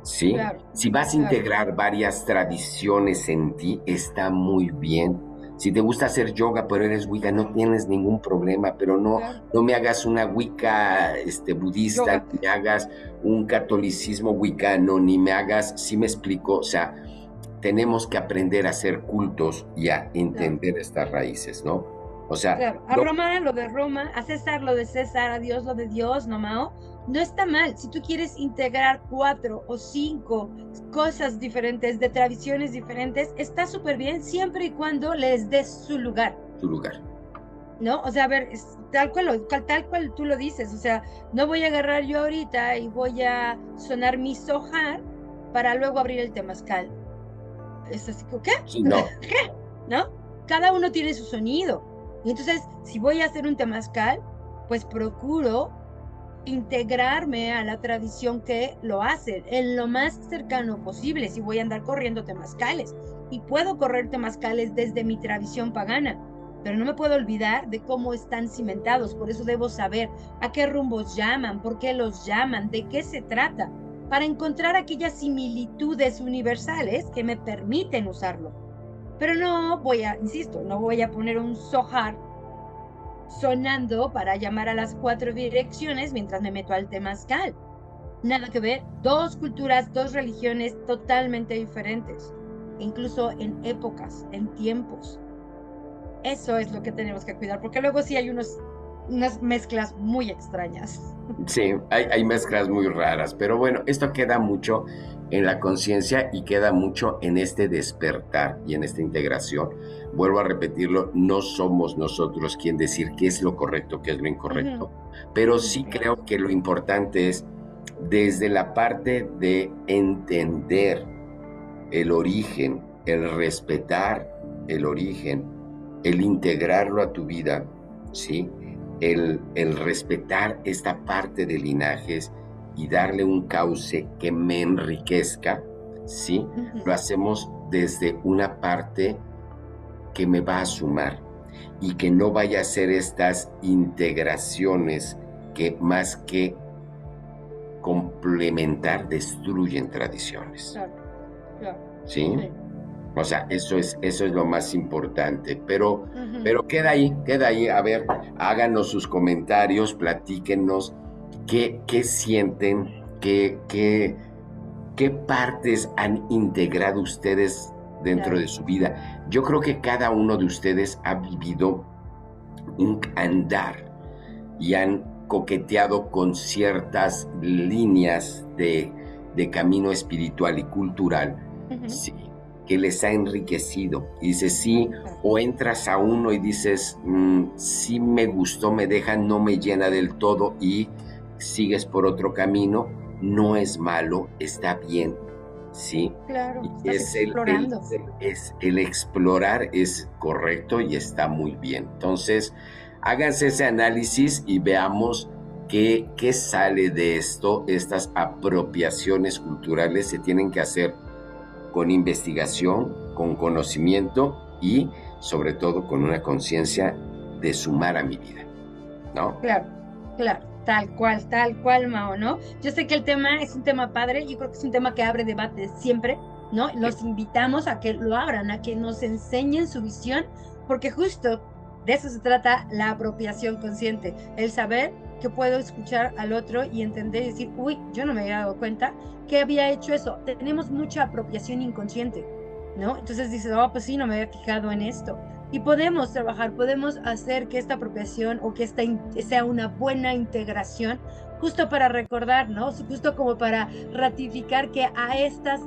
¿sí? Si vas a integrar varias tradiciones en ti, está muy bien. Si te gusta hacer yoga, pero eres Wicca, no tienes ningún problema, pero no me hagas una Wicca budista, ni me hagas un catolicismo wiccano, ni me hagas, ¿sí me explico? O sea, tenemos que aprender a hacer cultos y a entender estas raíces, ¿no? O sea... A Roma lo de Roma, a César lo de César, a Dios lo de Dios, ¿no, Mao? No está mal. Si tú quieres integrar 4 o 5 cosas diferentes, de tradiciones diferentes, está súper bien, siempre y cuando les des su lugar. Su lugar. ¿No? O sea, a ver, tal cual tú lo dices, o sea, no voy a agarrar yo ahorita y voy a sonar mi sojar para luego abrir el temazcal. Es así, ¿qué? No. ¿Qué? ¿No? Cada uno tiene su sonido. Y entonces, si voy a hacer un temazcal, pues procuro integrarme a la tradición que lo hace en lo más cercano posible. Si voy a andar corriendo temazcales, y puedo correr temazcales desde mi tradición pagana, pero no me puedo olvidar de cómo están cimentados. Por eso debo saber a qué rumbos llaman, por qué los llaman, de qué se trata, para encontrar aquellas similitudes universales que me permiten usarlo. Pero no insisto, no voy a poner un Zohar sonando para llamar a las 4 direcciones mientras me meto al temazcal. Nada que ver, 2 culturas, 2 religiones totalmente diferentes, incluso en épocas, en tiempos. Eso es lo que tenemos que cuidar, porque luego sí hay unas mezclas muy extrañas. Sí, hay mezclas muy raras, pero bueno, esto queda mucho en la conciencia y queda mucho en este despertar y en esta integración. Vuelvo a repetirlo, no somos nosotros quien decir qué es lo correcto, qué es lo incorrecto, pero sí creo que lo importante es desde la parte de entender el origen, el respetar el origen, el integrarlo a tu vida, ¿sí? El respetar esta parte de linajes y darle un cauce que me enriquezca, ¿sí? Lo hacemos desde una parte que me va a sumar y que no vaya a ser estas integraciones que más que complementar destruyen tradiciones. Claro. ¿Sí? O sea, eso es lo más importante, pero queda ahí, a ver, háganos sus comentarios, platíquenos qué sienten, qué partes han integrado ustedes dentro de su vida. Yo creo que cada uno de ustedes ha vivido un andar y han coqueteado con ciertas líneas de camino espiritual y cultural, sí, que les ha enriquecido. Y dices, sí, o entras a uno y dices, sí me gustó, me deja, no me llena del todo, y sigues por otro camino. No es malo, está bien, ¿sí? Claro, y es explorando. El explorar es correcto y está muy bien. Entonces, háganse ese análisis y veamos qué sale de esto. Estas apropiaciones culturales se tienen que hacer con investigación, con conocimiento y sobre todo con una conciencia de sumar a mi vida, ¿no? Claro, tal cual, Mao, ¿no? Yo sé que el tema es un tema padre, yo creo que es un tema que abre debate siempre, ¿no? Los invitamos a que lo abran, a que nos enseñen su visión, porque justo de eso se trata la apropiación consciente, el saber que puedo escuchar al otro y entender y decir, uy, yo no me había dado cuenta que había hecho eso. Tenemos mucha apropiación inconsciente, ¿no? Entonces dices, pues sí, no me había fijado en esto. Y podemos trabajar, podemos hacer que esta apropiación o que esta sea una buena integración, justo para recordar, ¿no? Justo como para ratificar que a estas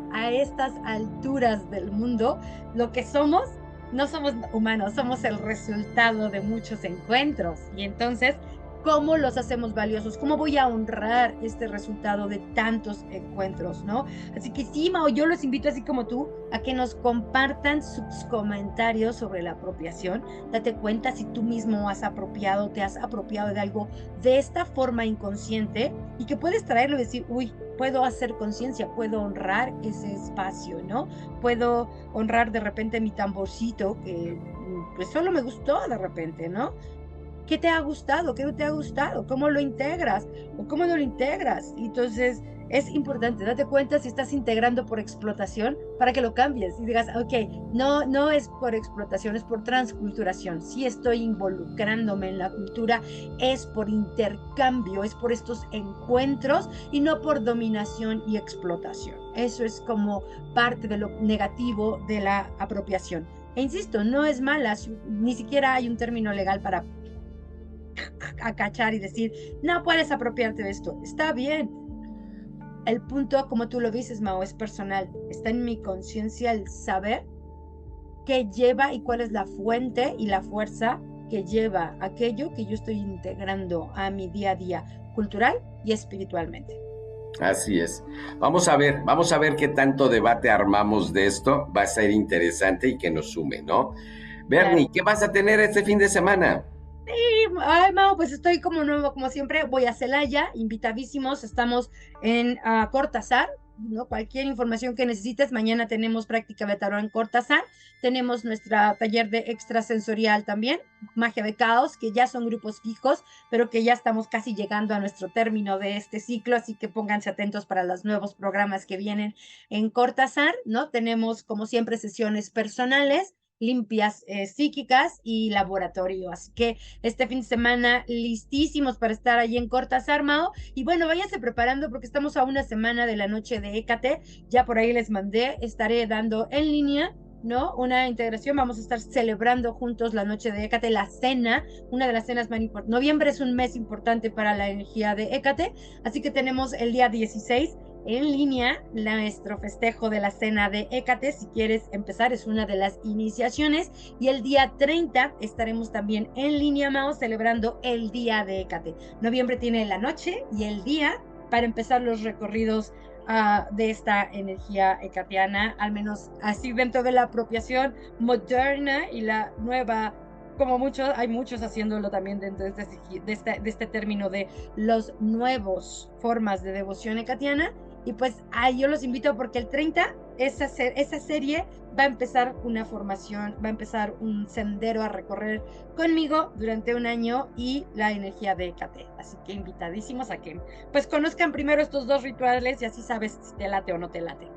alturas del mundo, lo que somos, no somos humanos, somos el resultado de muchos encuentros. Y entonces, ¿cómo los hacemos valiosos? ¿Cómo voy a honrar este resultado de tantos encuentros, no? Así que sí, Mao, yo los invito, así como tú, a que nos compartan sus comentarios sobre la apropiación. Date cuenta si tú mismo te has apropiado de algo de esta forma inconsciente y que puedes traerlo y decir, uy, puedo hacer conciencia, puedo honrar ese espacio, ¿no? Puedo honrar de repente mi tamborcito que pues solo me gustó de repente, ¿no? ¿Qué te ha gustado? ¿Qué no te ha gustado? ¿Cómo lo integras? ¿O cómo no lo integras? Y entonces es importante, date cuenta si estás integrando por explotación para que lo cambies y digas, ok, no es por explotación, es por transculturación. Si estoy involucrándome en la cultura, es por intercambio, es por estos encuentros y no por dominación y explotación. Eso es como parte de lo negativo de la apropiación. E insisto, no es mala, ni siquiera hay un término legal para cachar y decir, no puedes apropiarte de esto. Está bien. El punto, como tú lo dices, Mao, es personal. Está en mi conciencia el saber qué lleva y cuál es la fuente y la fuerza que lleva aquello que yo estoy integrando a mi día a día, cultural y espiritualmente. Así es. Vamos a ver qué tanto debate armamos de esto. Va a ser interesante y que nos sume, ¿no? Bernie, ¿qué vas a tener este fin de semana? Sí, ay, Mau, pues estoy como siempre, voy a Celaya, invitadísimos, estamos en Cortázar, ¿no? Cualquier información que necesites. Mañana tenemos práctica de tarot en Cortázar, tenemos nuestro taller de extrasensorial también, magia de caos, que ya son grupos fijos, pero que ya estamos casi llegando a nuestro término de este ciclo, así que pónganse atentos para los nuevos programas que vienen en Cortázar, ¿no? Tenemos, como siempre, sesiones personales, limpias psíquicas y laboratorio. Así que este fin de semana listísimos para estar allí en Cortázar, Mao. Y bueno, váyanse preparando porque estamos a una semana de la noche de Hécate. Ya por ahí les mandé, estaré dando en línea, ¿no? Una integración, vamos a estar celebrando juntos la noche de Hécate, la cena, una de las cenas más importantes. Noviembre es un mes importante para la energía de Hécate, así que tenemos el día 16 en línea nuestro festejo de la cena de Hécate. Si quieres empezar, es una de las iniciaciones, y el día 30 estaremos también en línea, Mao, celebrando el día de Hécate. Noviembre tiene la noche y el día para empezar los recorridos de esta energía hecatiana, al menos así dentro de la apropiación moderna y la nueva, como muchos, hay muchos haciéndolo también dentro de este término de los nuevos formas de devoción hecatiana. Y pues yo los invito porque el 30 esa serie va a empezar una formación, va a empezar un sendero a recorrer conmigo durante un año y la energía de Hécate. Así que invitadísimos a que pues conozcan primero estos dos rituales y así sabes si te late o no te late.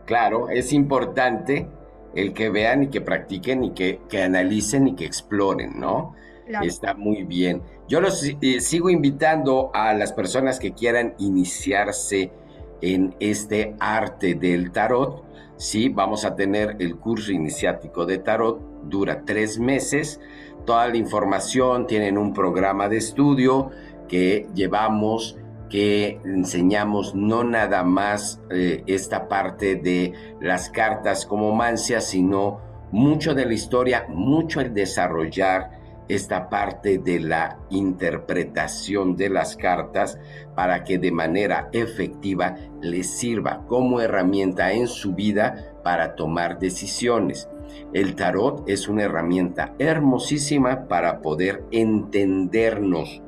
Claro, es importante el que vean y que practiquen y que analicen y que exploren, ¿no? Claro. Está muy bien. Yo los sigo invitando a las personas que quieran iniciarse en este arte del tarot. Sí, vamos a tener el curso iniciático de tarot, dura 3 meses. Toda la información, tienen un programa de estudio que llevamos, que enseñamos no nada más esta parte de las cartas como mancia, sino mucho de la historia, mucho el desarrollar esta parte de la interpretación de las cartas para que de manera efectiva les sirva como herramienta en su vida para tomar decisiones. El tarot es una herramienta hermosísima para poder entendernos,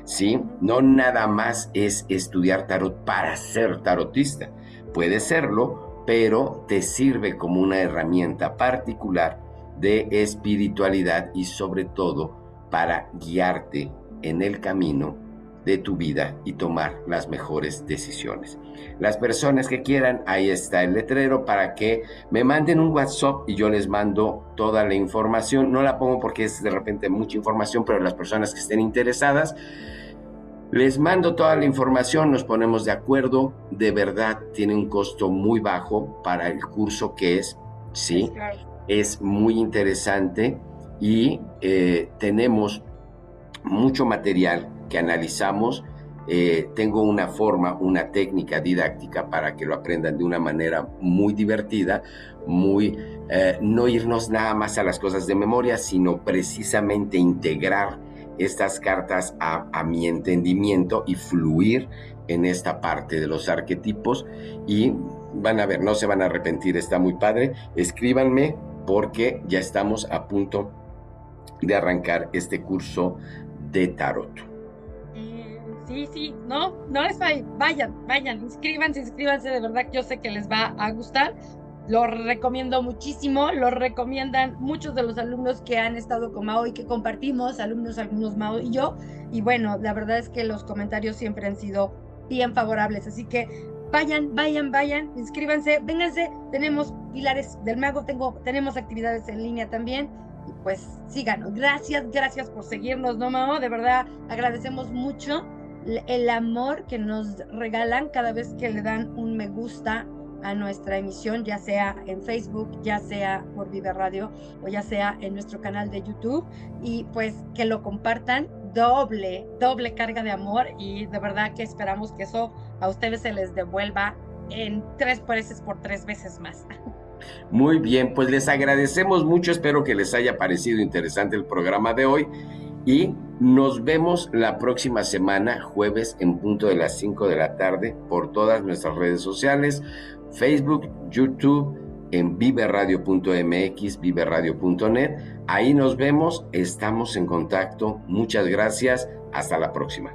¿sí? No nada más es estudiar tarot para ser tarotista. Puede serlo, pero te sirve como una herramienta particular de espiritualidad y sobre todo para guiarte en el camino de tu vida y tomar las mejores decisiones. Las personas que quieran, ahí está el letrero para que me manden un WhatsApp y yo les mando toda la información. No la pongo porque es de repente mucha información, pero las personas que estén interesadas, les mando toda la información, nos ponemos de acuerdo. De verdad, tiene un costo muy bajo para el curso que es, ¿sí? Claro. Es muy interesante y tenemos mucho material que analizamos. Tengo una forma, una técnica didáctica para que lo aprendan de una manera muy divertida, no irnos nada más a las cosas de memoria, sino precisamente integrar estas cartas a mi entendimiento y fluir en esta parte de los arquetipos. Y van a ver, no se van a arrepentir, está muy padre. Escríbanme porque ya estamos a punto de arrancar este curso de tarot. Sí, no les vayan, inscríbanse, de verdad que yo sé que les va a gustar. Lo recomiendo muchísimo, lo recomiendan muchos de los alumnos que han estado con Mao y que compartimos, algunos Mao y yo, y bueno, la verdad es que los comentarios siempre han sido bien favorables, así que vayan, inscríbanse, vénganse, tenemos Pilares del Mago, tenemos actividades en línea también, y pues síganos. Gracias por seguirnos, ¿no, Mao? De verdad, agradecemos mucho el amor que nos regalan cada vez que le dan un me gusta a nuestra emisión, ya sea en Facebook, ya sea por Vive Radio o ya sea en nuestro canal de YouTube, y pues que lo compartan, doble carga de amor, y de verdad que esperamos que eso a ustedes se les devuelva en 3 veces por 3 veces más. Muy bien, pues les agradecemos mucho, espero que les haya parecido interesante el programa de hoy y nos vemos la próxima semana, jueves en punto de las 5 de la tarde por todas nuestras redes sociales, Facebook, YouTube, en viveradio.mx, viveradio.net. Ahí nos vemos, estamos en contacto. Muchas gracias, hasta la próxima.